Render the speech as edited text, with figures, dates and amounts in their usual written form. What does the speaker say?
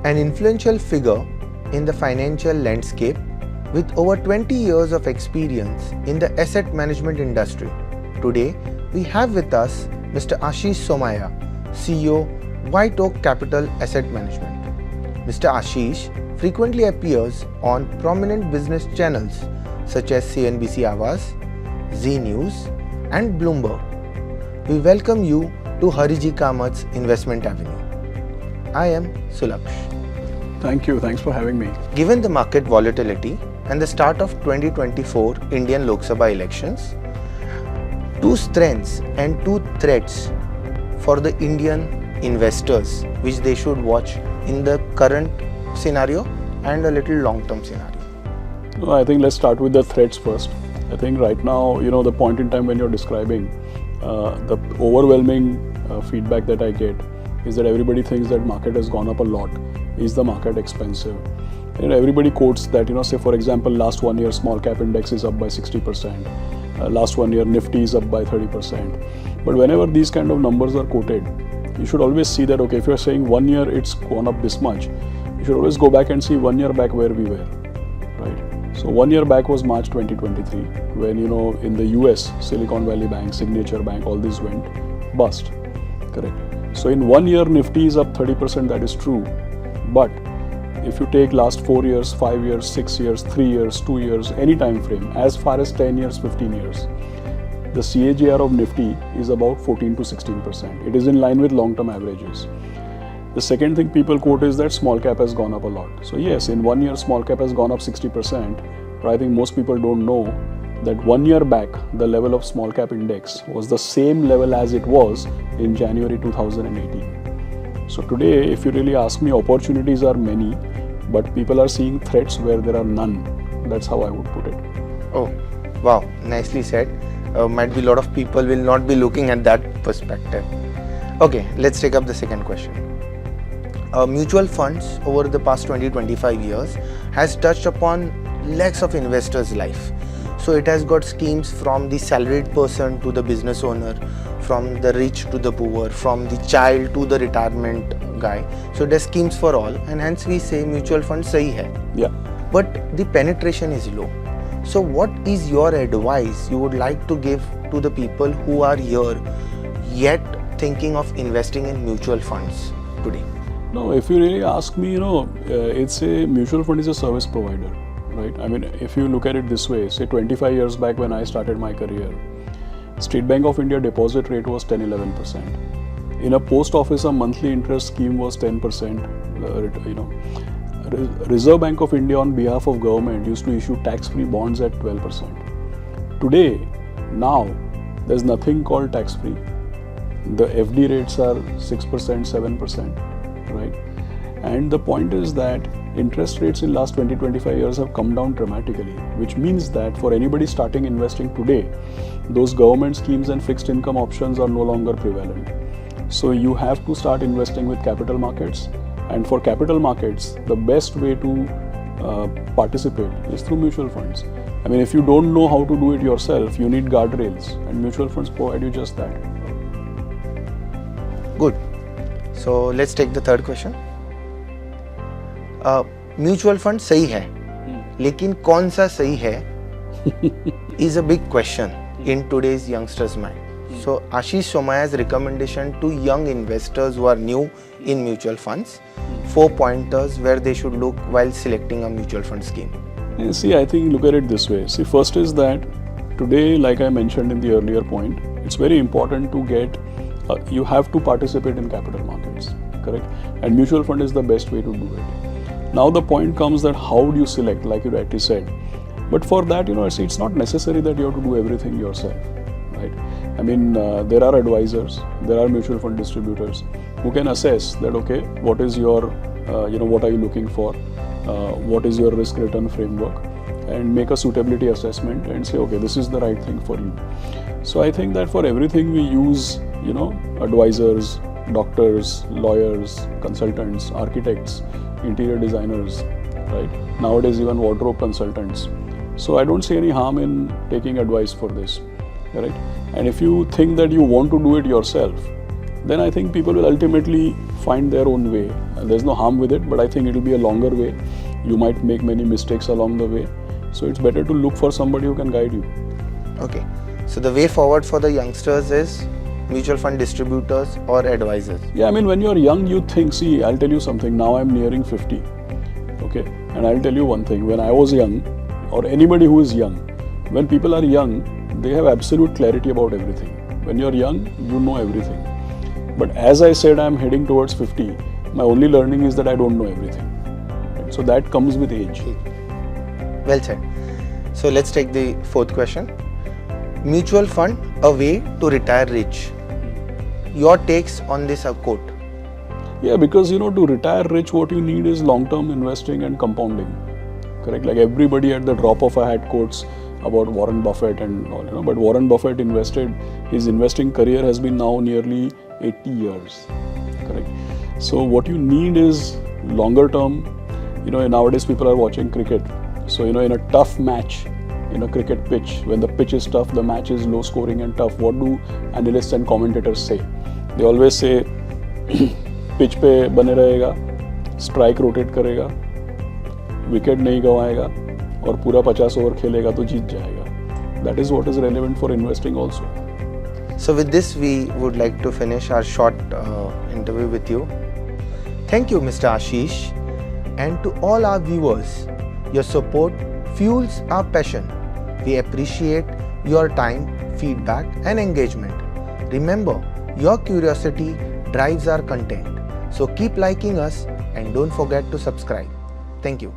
an influential figure in the financial landscape with over 20 years of experience in the asset management industry. Today, we have with us Mr. Aashish Somaiyaa, CEO, WhiteOak Capital Asset Management. Mr. Aashish frequently appears on prominent business channels such as CNBC Awaaz, Zee News and Bloomberg. We welcome you to Hariji Kamat's Investment Avenue. I am Sulaksh. Thank you. Thanks for having me. Given the market volatility and the start of 2024 Indian Lok Sabha elections, two strengths and two threats for the Indian investors which they should watch in the current scenario and a little long-term scenario. I think let's start with the threats first. I think right now, the point in time when you're describing, the overwhelming feedback that I get is that everybody thinks that market has gone up a lot. Is the market expensive? Everybody quotes that, say for example, last 1 year small cap index is up by 60%. Last 1 year Nifty is up by 30%. But whenever these kind of numbers are quoted, you should always see that, okay, if you're saying 1 year it's gone up this much, you should always go back and see 1 year back where we were, right? So 1 year back was March 2023 when, in the US, Silicon Valley Bank, Signature Bank, all these went bust, correct? So in 1 year Nifty is up 30%, that is true. But if you take last 4 years, 5 years, 6 years, 3 years, 2 years, any time frame, as far as 10 years, 15 years, the CAGR of Nifty is about 14 to 16%. It is in line with long-term averages. The second thing people quote is that small cap has gone up a lot. So yes, in 1 year small cap has gone up 60%, but I think most people don't know that 1 year back, the level of small cap index was the same level as it was in January 2018. So today, if you really ask me, opportunities are many, but people are seeing threats where there are none. That's how I would put it. Oh, wow, nicely said. Might be a lot of people will not be looking at that perspective. Okay, let's take up the second question. Mutual funds over the past 20-25 years has touched upon lakhs of investors' life. So it has got schemes from the salaried person to the business owner, from the rich to the poor, from the child to the retirement guy. So there's schemes for all, and hence we say mutual fund sahi hai. Yeah. But the penetration is low. So what is your advice you would like to give to the people who are here yet thinking of investing in mutual funds today? No, if you really ask me, it's a mutual fund is a service provider, right? I mean, if you look at it this way, say 25 years back when I started my career, State Bank of India deposit rate was 10-11%. In a post office, a monthly interest scheme was 10%. Reserve Bank of India on behalf of government used to issue tax-free bonds at 12%. Today, now, there's nothing called tax-free. The FD rates are 6%, 7%, right? And the point is that interest rates in last 20-25 years have come down dramatically, which means that for anybody starting investing today, those government schemes and fixed income options are no longer prevalent. So you have to start investing with capital markets. And for capital markets, the best way to participate is through mutual funds. I mean, if you don't know how to do it yourself, you need guardrails, and mutual funds provide you just that. Good. So let's take the third question. Mutual fund सही है, लेकिन कौन सा सही है is a big question in today's youngsters' mind. So Aashish Somaiyaa's recommendation to young investors who are new in mutual funds, 4 pointers where they should look while selecting a mutual fund scheme. See, I think look at it this way. See, first is that today, like I mentioned in the earlier point, it's very important to get, you have to participate in capital markets, correct? And mutual fund is the best way to do it. Now the point comes that how do you select, like you rightly said. But for that, it's not necessary that you have to do everything yourself, right? I mean, there are advisors, there are mutual fund distributors who can assess that, okay, what is your, what are you looking for? What is your risk return framework? And make a suitability assessment and say, okay, this is the right thing for you. So I think that for everything we use, advisors, doctors, lawyers, consultants, architects, interior designers, right? Nowadays even wardrobe consultants. So I don't see any harm in taking advice for this, right? And if you think that you want to do it yourself, then I think people will ultimately find their own way. And there's no harm with it, but I think it will be a longer way. You might make many mistakes along the way. So it's better to look for somebody who can guide you. Okay. So the way forward for the youngsters is mutual fund distributors or advisors. Yeah, I mean, when you're young, you think, see, I'll tell you something. Now I'm nearing 50. Okay. And I'll tell you one thing. When I was young, or anybody who is young, when people are young, they have absolute clarity about everything. When you're young, you know everything. But as I said, I'm heading towards 50. My only learning is that I don't know everything. Right? So that comes with age. Well said. So let's take the fourth question. Mutual fund, a way to retire rich. Your takes on this quote? Yeah, because to retire rich, what you need is long-term investing and compounding. Correct? Like everybody at the drop of a hat quotes about Warren Buffett and all, but Warren Buffett his investing career has been now nearly 80 years. Correct? So what you need is longer term. Nowadays people are watching cricket. So in a tough match, in a cricket pitch, when the pitch is tough, the match is low scoring and tough, what do analysts and commentators say? They always say pitch पे बने रहेगा, strike rotate करेगा, wicket नहीं गवाएगा और पूरा 50 over खेलेगा तो जीत जाएगा. That is what is relevant for investing also. So with this, we would like to finish our short interview with you. Thank you, Mr. Aashish, and to all our viewers. Your support fuels our passion. We appreciate your time, feedback, and engagement. Remember, your curiosity drives our content. So keep liking us and don't forget to subscribe. Thank you.